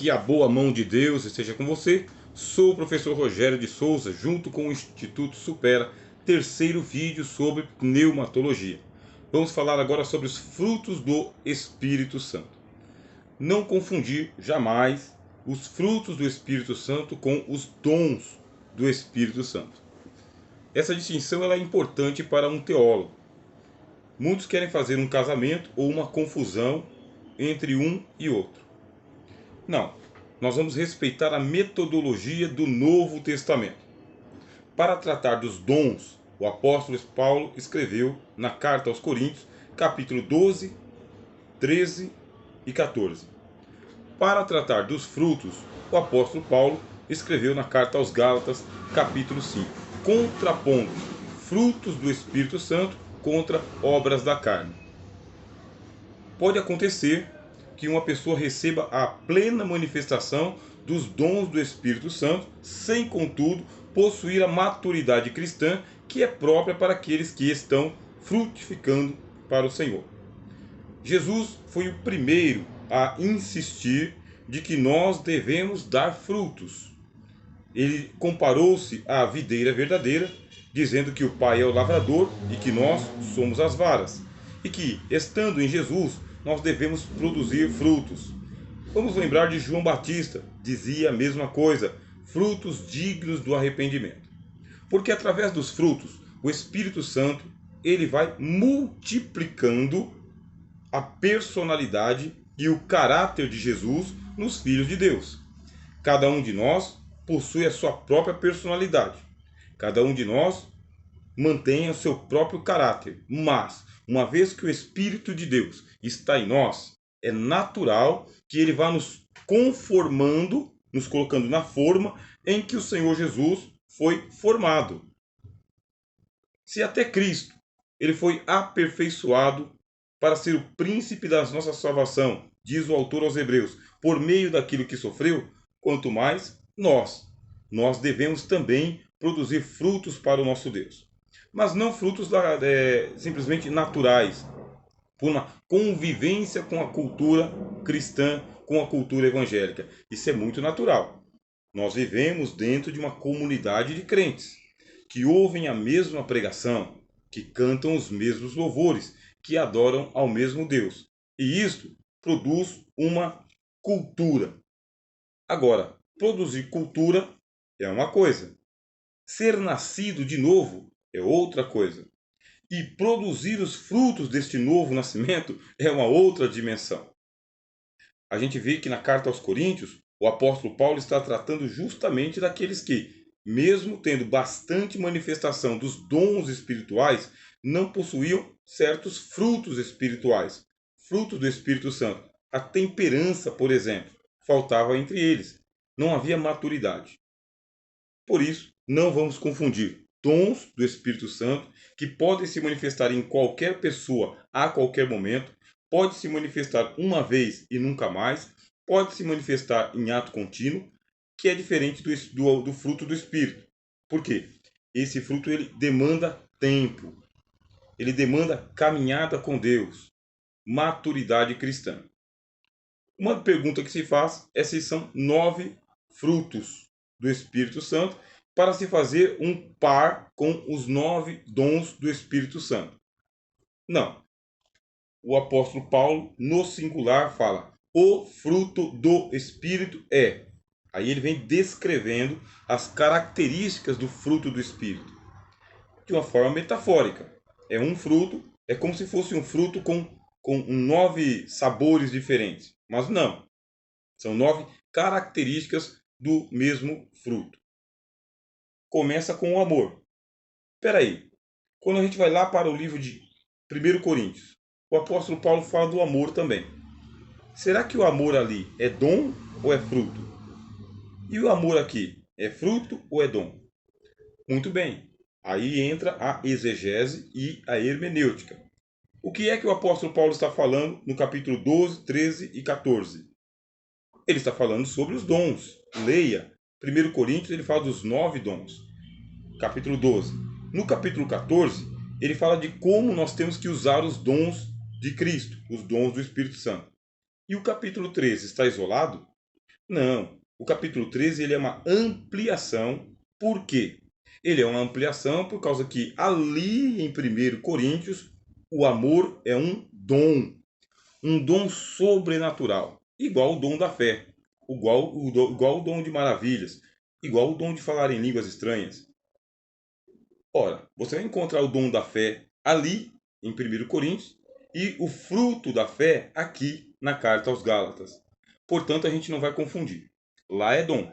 Que a boa mão de Deus esteja com você. Sou o professor Rogério de Souza, junto com o Instituto Supera, terceiro vídeo sobre pneumatologia. Vamos falar agora sobre os frutos do Espírito Santo. Não confundir jamais os frutos do Espírito Santo com os dons do Espírito Santo. Essa distinção ela é importante para um teólogo. Muitos querem fazer um casamento ou uma confusão entre um e outro. Não, nós vamos respeitar a metodologia do Novo Testamento. Para tratar dos dons, o apóstolo Paulo escreveu na carta aos Coríntios, capítulo 12, 13 e 14. Para tratar dos frutos, o apóstolo Paulo escreveu na carta aos Gálatas, capítulo 5, contrapondo frutos do Espírito Santo contra obras da carne. Pode acontecer que uma pessoa receba a plena manifestação dos dons do Espírito Santo, sem, contudo, possuir a maturidade cristã que é própria para aqueles que estão frutificando para o Senhor. Jesus foi o primeiro a insistir de que nós devemos dar frutos. Ele comparou-se à videira verdadeira, dizendo que o Pai é o lavrador e que nós somos as varas, e que, estando em Jesus, nós devemos produzir frutos. Vamos lembrar de João Batista, dizia a mesma coisa, frutos dignos do arrependimento. Porque através dos frutos, o Espírito Santo, ele vai multiplicando a personalidade e o caráter de Jesus nos filhos de Deus. Cada um de nós possui a sua própria personalidade. Cada um de nós mantém o seu próprio caráter, mas uma vez que o Espírito de Deus está em nós, é natural que ele vá nos conformando, nos colocando na forma em que o Senhor Jesus foi formado. Se até Cristo ele foi aperfeiçoado para ser o príncipe da nossa salvação, diz o autor aos Hebreus, por meio daquilo que sofreu, quanto mais nós devemos também produzir frutos para o nosso Deus. Mas não frutos simplesmente naturais, por uma convivência com a cultura cristã, com a cultura evangélica. Isso é muito natural. Nós vivemos dentro de uma comunidade de crentes, que ouvem a mesma pregação, que cantam os mesmos louvores, que adoram ao mesmo Deus. E isto produz uma cultura. Agora, produzir cultura é uma coisa. Ser nascido de novo é outra coisa. E produzir os frutos deste novo nascimento é uma outra dimensão. A gente vê que na carta aos Coríntios, o apóstolo Paulo está tratando justamente daqueles que, mesmo tendo bastante manifestação dos dons espirituais, não possuíam certos frutos espirituais, frutos do Espírito Santo. A temperança, por exemplo, faltava entre eles. Não havia maturidade. Por isso, não vamos confundir dons do Espírito Santo, que podem se manifestar em qualquer pessoa a qualquer momento, pode se manifestar uma vez e nunca mais, pode se manifestar em ato contínuo, que é diferente do fruto do Espírito. Por quê? Esse fruto ele demanda tempo, ele demanda caminhada com Deus, maturidade cristã. Uma pergunta que se faz é se são 9 frutos do Espírito Santo para se fazer um par com os 9 dons do Espírito Santo. Não. O apóstolo Paulo, no singular, fala: o fruto do Espírito é. Aí ele vem descrevendo as características do fruto do Espírito. De uma forma metafórica. É um fruto, é como se fosse um fruto com 9 sabores diferentes. Mas não. São 9 características do mesmo fruto. Começa com o amor. Espera aí. Quando a gente vai lá para o livro de 1 Coríntios, o apóstolo Paulo fala do amor também. Será que o amor ali é dom ou é fruto? E o amor aqui é fruto ou é dom? Muito bem. Aí entra a exegese e a hermenêutica. O que é que o apóstolo Paulo está falando no capítulo 12, 13 e 14? Ele está falando sobre os dons. Leia. 1 Coríntios ele fala dos 9 dons. Capítulo 12. No capítulo 14, ele fala de como nós temos que usar os dons de Cristo, os dons do Espírito Santo. E o capítulo 13 está isolado? Não. O capítulo 13 ele é uma ampliação. Por quê? Ele é uma ampliação por causa que ali em 1 Coríntios o amor é um dom sobrenatural, igual o dom da fé, igual o dom de maravilhas, igual o dom de falar em línguas estranhas. Ora, você vai encontrar o dom da fé ali em 1 Coríntios e o fruto da fé aqui na carta aos Gálatas. Portanto, a gente não vai confundir. Lá é dom.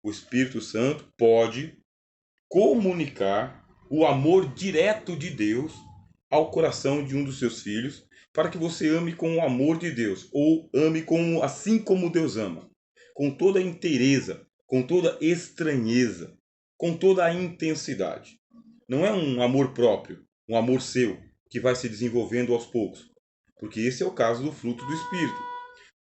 O Espírito Santo pode comunicar o amor direto de Deus ao coração de um dos seus filhos, para que você ame com o amor de Deus, ou ame assim como Deus ama, com toda a inteireza, com toda a estranheza, com toda a intensidade. Não é um amor próprio, um amor seu, que vai se desenvolvendo aos poucos, porque esse é o caso do fruto do Espírito.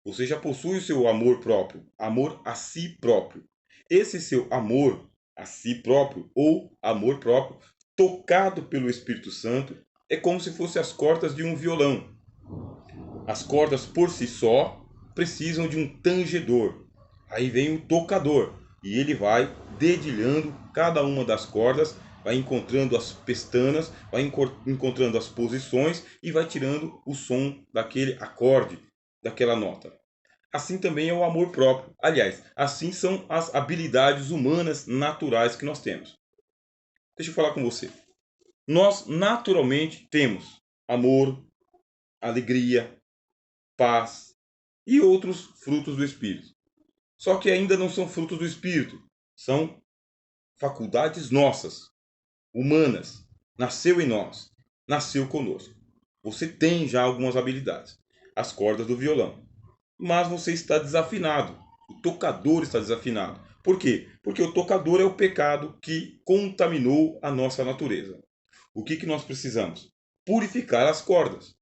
Você já possui o seu amor próprio, amor a si próprio. Esse seu amor a si próprio, ou amor próprio, tocado pelo Espírito Santo, é como se fossem as cordas de um violão. As cordas por si só precisam de um tangedor. Aí vem o tocador e ele vai dedilhando cada uma das cordas, vai encontrando as pestanas, vai encontrando as posições e vai tirando o som daquele acorde, daquela nota. Assim também é o amor próprio. Aliás, assim são as habilidades humanas naturais que nós temos. Deixa eu falar com você. Nós naturalmente temos amor, alegria, paz e outros frutos do Espírito. Só que ainda não são frutos do Espírito, são faculdades nossas, humanas. Nasceu em nós, nasceu conosco. Você tem já algumas habilidades, as cordas do violão, mas você está desafinado. O tocador está desafinado. Por quê? Porque o tocador é o pecado que contaminou a nossa natureza. O que nós precisamos? Purificar as cordas,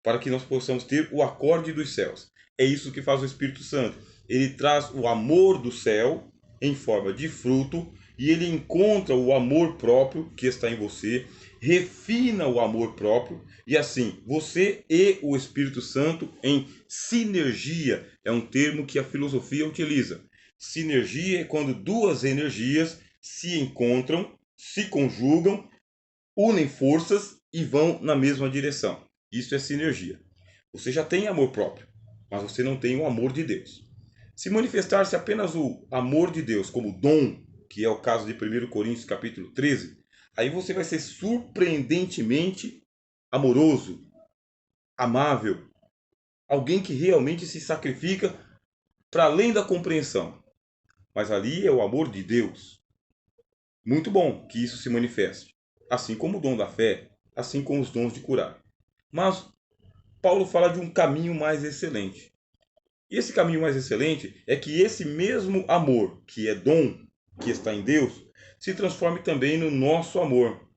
para que nós possamos ter o acorde dos céus. É isso que faz o Espírito Santo. Ele traz o amor do céu em forma de fruto e ele encontra o amor próprio que está em você, refina o amor próprio e assim você e o Espírito Santo em sinergia. É um termo que a filosofia utiliza. Sinergia é quando duas energias se encontram, se conjugam, unem forças e vão na mesma direção. Isso é sinergia. Você já tem amor próprio, mas você não tem o amor de Deus. Se manifestar-se apenas o amor de Deus como dom, que é o caso de 1 Coríntios capítulo 13, aí você vai ser surpreendentemente amoroso, amável, alguém que realmente se sacrifica para além da compreensão. Mas ali é o amor de Deus. Muito bom que isso se manifeste, assim como o dom da fé, assim como os dons de curar. Mas Paulo fala de um caminho mais excelente. E esse caminho mais excelente é que esse mesmo amor, que é dom, que está em Deus, se transforme também no nosso amor.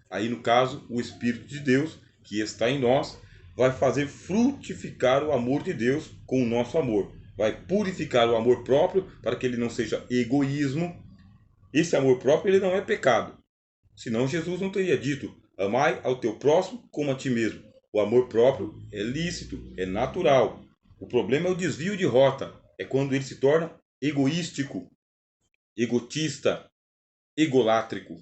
Aí, no caso, o Espírito de Deus, que está em nós, vai fazer frutificar o amor de Deus com o nosso amor. Vai purificar o amor próprio para que ele não seja egoísmo. Esse amor próprio ele não é pecado. Senão Jesus não teria dito: amai ao teu próximo como a ti mesmo. O amor próprio é lícito, é natural. O problema é o desvio de rota. É quando ele se torna egoístico, egotista, egolátrico.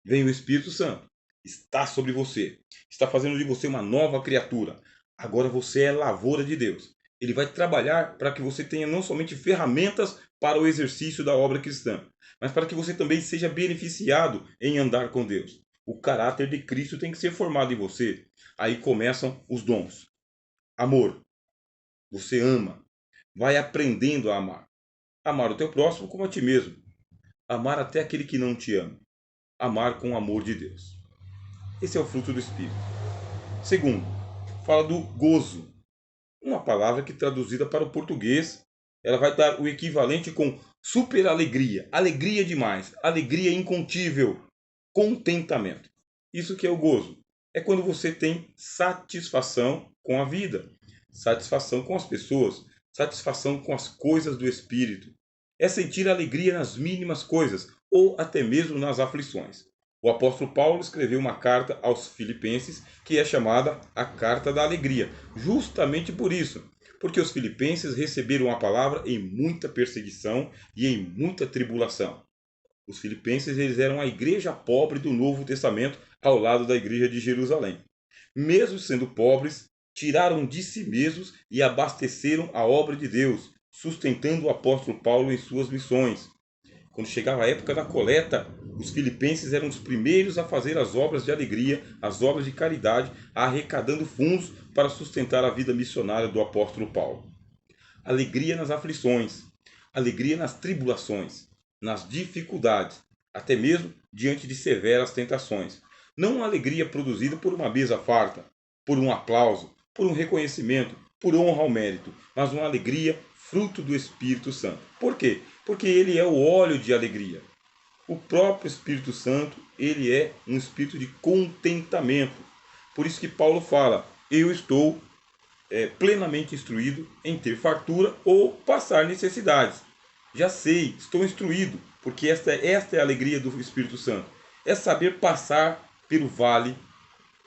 Vem o Espírito Santo. Está sobre você. Está fazendo de você uma nova criatura. Agora você é lavoura de Deus. Ele vai trabalhar para que você tenha não somente ferramentas para o exercício da obra cristã, mas para que você também seja beneficiado em andar com Deus. O caráter de Cristo tem que ser formado em você. Aí começam os dons. Amor. Você ama. Vai aprendendo a amar. Amar o teu próximo como a ti mesmo. Amar até aquele que não te ama. Amar com o amor de Deus. Esse é o fruto do Espírito. Segundo, fala do gozo. Uma palavra que traduzida para o português, ela vai dar o equivalente com super alegria, alegria demais, alegria incontível, contentamento. Isso que é o gozo. É quando você tem satisfação com a vida, satisfação com as pessoas, satisfação com as coisas do Espírito. É sentir alegria nas mínimas coisas ou até mesmo nas aflições. O apóstolo Paulo escreveu uma carta aos Filipenses que é chamada a Carta da Alegria, justamente por isso, Porque os filipenses receberam a palavra em muita perseguição e em muita tribulação. Os filipenses eles eram a igreja pobre do Novo Testamento ao lado da igreja de Jerusalém. Mesmo sendo pobres, tiraram de si mesmos e abasteceram a obra de Deus, sustentando o apóstolo Paulo em suas missões. Quando chegava a época da coleta, os filipenses eram os primeiros a fazer as obras de alegria, as obras de caridade, arrecadando fundos para sustentar a vida missionária do apóstolo Paulo. Alegria nas aflições, alegria nas tribulações, nas dificuldades, até mesmo diante de severas tentações. Não uma alegria produzida por uma mesa farta, por um aplauso, por um reconhecimento, por honra ao mérito, mas uma alegria fruto do Espírito Santo. Por quê? Porque ele é o óleo de alegria. O próprio Espírito Santo, ele é um espírito de contentamento. Por isso que Paulo fala, eu estou plenamente instruído em ter fartura ou passar necessidades. Já sei, estou instruído, porque esta é a alegria do Espírito Santo. É saber passar pelo vale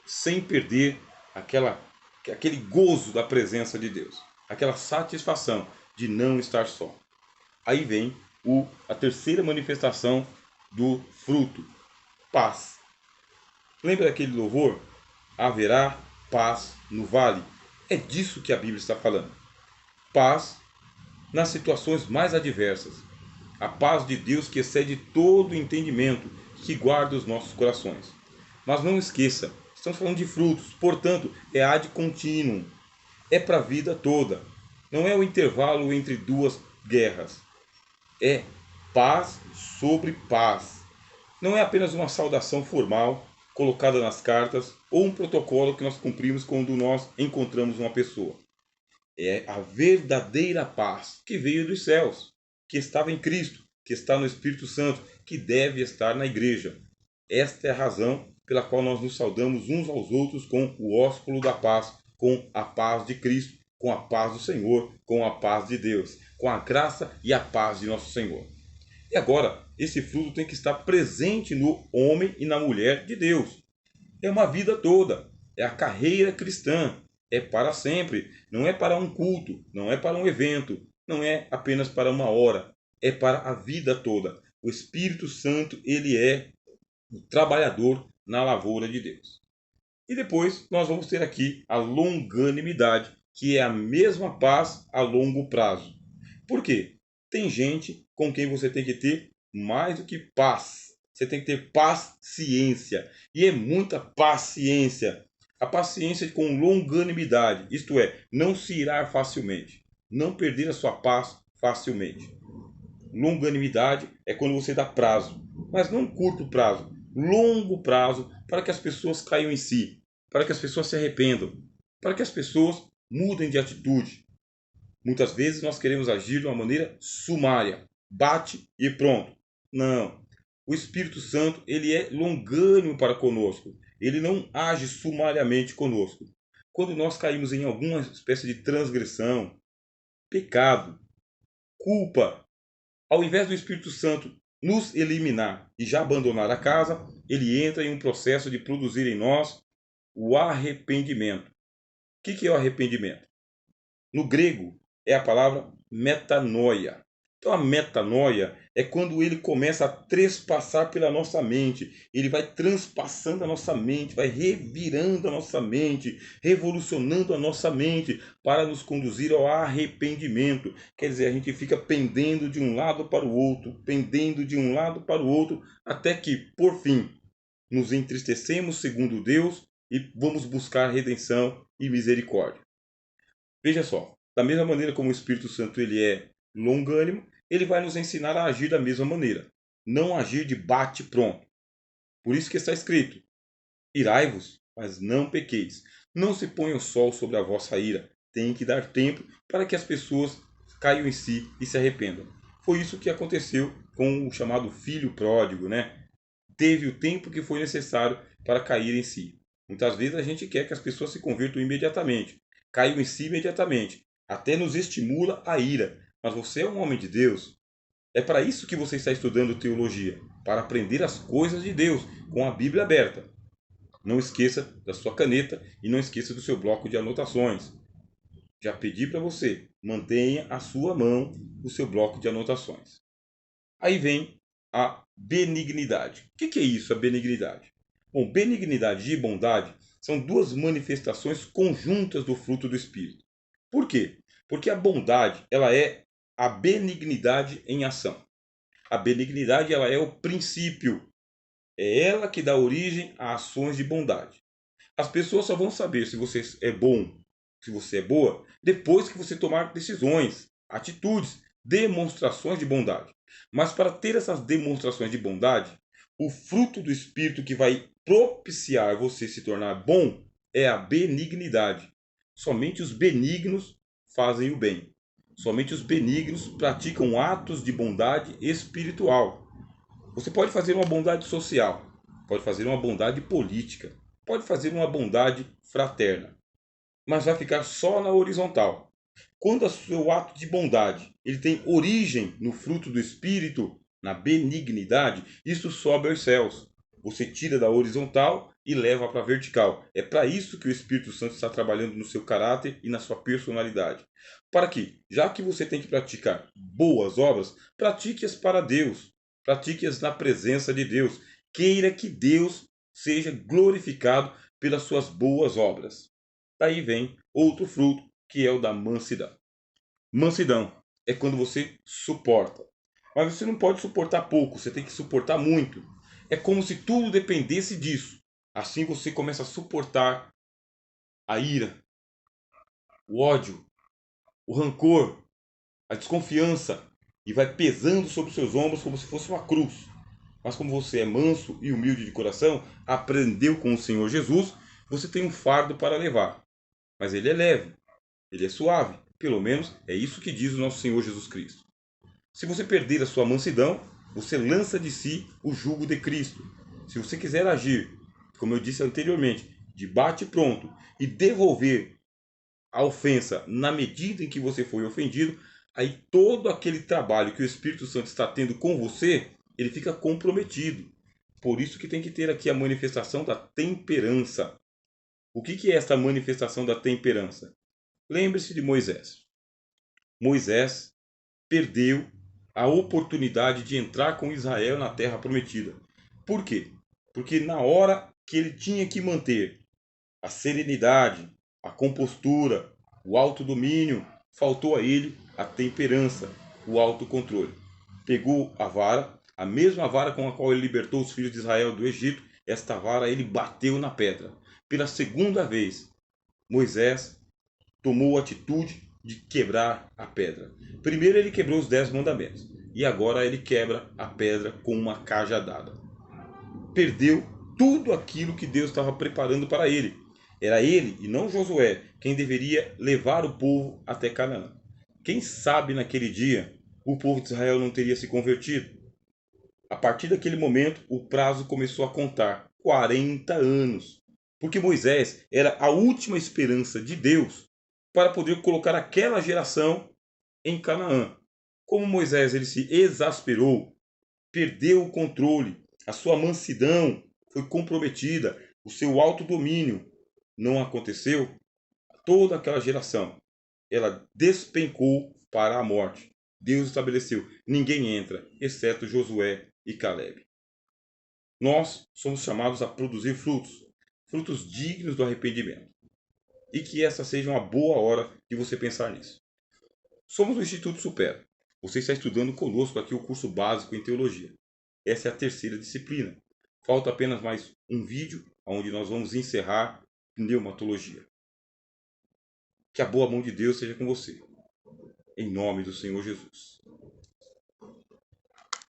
sem perder aquele gozo da presença de Deus. Aquela satisfação de não estar só. Aí vem a terceira manifestação do fruto, paz. Lembra daquele louvor? Haverá paz no vale. É disso que a Bíblia está falando. Paz nas situações mais adversas. A paz de Deus que excede todo o entendimento, que guarda os nossos corações. Mas não esqueça, estamos falando de frutos, portanto, é ad continuum. É para a vida toda. Não é o intervalo entre duas guerras. É paz sobre paz. Não é apenas uma saudação formal colocada nas cartas ou um protocolo que nós cumprimos quando nós encontramos uma pessoa. É a verdadeira paz que veio dos céus, que estava em Cristo, que está no Espírito Santo, que deve estar na igreja. Esta é a razão pela qual nós nos saudamos uns aos outros com o ósculo da paz, com a paz de Cristo, com a paz do Senhor, com a paz de Deus, com a graça e a paz de nosso Senhor. E agora, esse fruto tem que estar presente no homem e na mulher de Deus. É uma vida toda, é a carreira cristã, é para sempre, não é para um culto, não é para um evento, não é apenas para uma hora, é para a vida toda. O Espírito Santo, ele é o trabalhador na lavoura de Deus. E depois nós vamos ter aqui a longanimidade, que é a mesma paz a longo prazo. Por quê? Tem gente com quem você tem que ter mais do que paz. Você tem que ter paciência. E é muita paciência. A paciência com longanimidade, isto é, não se irar facilmente. Não perder a sua paz facilmente. Longanimidade é quando você dá prazo, mas não curto prazo, longo prazo, para que as pessoas caiam em si, para que as pessoas se arrependam, para que as pessoas mudem de atitude. Muitas vezes nós queremos agir de uma maneira sumária, bate e pronto. Não. O Espírito Santo, ele é longânimo para conosco. Ele não age sumariamente conosco. Quando nós caímos em alguma espécie de transgressão, pecado, culpa, ao invés do Espírito Santo nos eliminar e já abandonar a casa, ele entra em um processo de produzir em nós o arrependimento. O que é o arrependimento? No grego, é a palavra metanoia. Então a metanoia é quando ele começa a trespassar pela nossa mente. Ele vai transpassando a nossa mente, vai revirando a nossa mente, revolucionando a nossa mente para nos conduzir ao arrependimento. Quer dizer, a gente fica pendendo de um lado para o outro, pendendo de um lado para o outro, até que, por fim, nos entristecemos segundo Deus e vamos buscar redenção e misericórdia. Veja só, da mesma maneira como o Espírito Santo ele é longânimo, ele vai nos ensinar a agir da mesma maneira. Não agir de bate-pronto. Por isso que está escrito, irai-vos, mas não pequeis. Não se ponha o sol sobre a vossa ira. Tem que dar tempo para que as pessoas caiam em si e se arrependam. Foi isso que aconteceu com o chamado filho pródigo, né? Teve o tempo que foi necessário para cair em si. Muitas vezes a gente quer que as pessoas se convertam imediatamente. Caiam em si imediatamente. Até nos estimula a ira. Mas você é um homem de Deus. É para isso que você está estudando teologia. Para aprender as coisas de Deus, com a Bíblia aberta. Não esqueça da sua caneta e não esqueça do seu bloco de anotações. já pedi para você, mantenha a sua mão o seu bloco de anotações. Aí vem a benignidade. O que é isso, a benignidade? Bom, benignidade e bondade são duas manifestações conjuntas do fruto do Espírito. Por quê? Porque a bondade, ela é a benignidade em ação. A benignidade, ela é o princípio. É ela que dá origem a ações de bondade. As pessoas só vão saber se você é bom, se você é boa, depois que você tomar decisões, atitudes, demonstrações de bondade. Mas para ter essas demonstrações de bondade, o fruto do Espírito que vai propiciar você se tornar bom é a benignidade. Somente os benignos fazem o bem. Somente os benignos praticam atos de bondade espiritual. Você pode fazer uma bondade social, pode fazer uma bondade política, pode fazer uma bondade fraterna, mas vai ficar só na horizontal. Quando o seu ato de bondade ele tem origem no fruto do Espírito, na benignidade, isso sobe aos céus. Você tira da horizontal e leva para a vertical. É para isso que o Espírito Santo está trabalhando no seu caráter e na sua personalidade. Para que, já que você tem que praticar boas obras, pratique-as para Deus. Pratique-as na presença de Deus. Queira que Deus seja glorificado pelas suas boas obras. Daí vem outro fruto, que é o da mansidão. Mansidão é quando você suporta. Mas você não pode suportar pouco, você tem que suportar muito. É como se tudo dependesse disso. Assim você começa a suportar a ira, o ódio, o rancor, a desconfiança e vai pesando sobre os seus ombros como se fosse uma cruz. Mas como você é manso e humilde de coração, aprendeu com o Senhor Jesus, você tem um fardo para levar. Mas ele é leve, ele é suave. Pelo menos é isso que diz o nosso Senhor Jesus Cristo. Se você perder a sua mansidão, você lança de si o jugo de Cristo. Se você quiser agir, como eu disse anteriormente, de bate pronto e devolver a ofensa na medida em que você foi ofendido, aí todo aquele trabalho que o Espírito Santo está tendo com você, ele fica comprometido. Por isso que tem que ter aqui a manifestação da temperança. O que é esta manifestação da temperança? Lembre-se de Moisés. Moisés perdeu a oportunidade de entrar com Israel na terra prometida. Por quê? Porque na hora que ele tinha que manter a serenidade, a compostura, o autodomínio, faltou a ele a temperança, o autocontrole. Pegou a vara, a mesma vara com a qual ele libertou os filhos de Israel do Egito, esta vara ele bateu na pedra. Pela segunda vez, Moisés tomou a atitude de quebrar a pedra. Primeiro ele quebrou os 10 mandamentos e agora ele quebra a pedra com uma cajadada. Perdeu tudo aquilo que Deus estava preparando para ele. Era ele e não Josué quem deveria levar o povo até Canaã. Quem sabe naquele dia o povo de Israel não teria se convertido. A partir daquele momento o prazo começou a contar 40 anos. Porque Moisés era a última esperança de Deus para poder colocar aquela geração em Canaã. Como Moisés ele se exasperou, perdeu o controle, a sua mansidão foi comprometida, o seu autodomínio não aconteceu, toda aquela geração ela despencou para a morte. Deus estabeleceu, ninguém entra, exceto Josué e Caleb. Nós somos chamados a produzir frutos, frutos dignos do arrependimento. E que essa seja uma boa hora de você pensar nisso. Somos o Instituto Supera. Você está estudando conosco aqui o curso básico em teologia. Essa é a terceira disciplina. Falta apenas mais um vídeo onde nós vamos encerrar pneumatologia. Que a boa mão de Deus seja com você. Em nome do Senhor Jesus.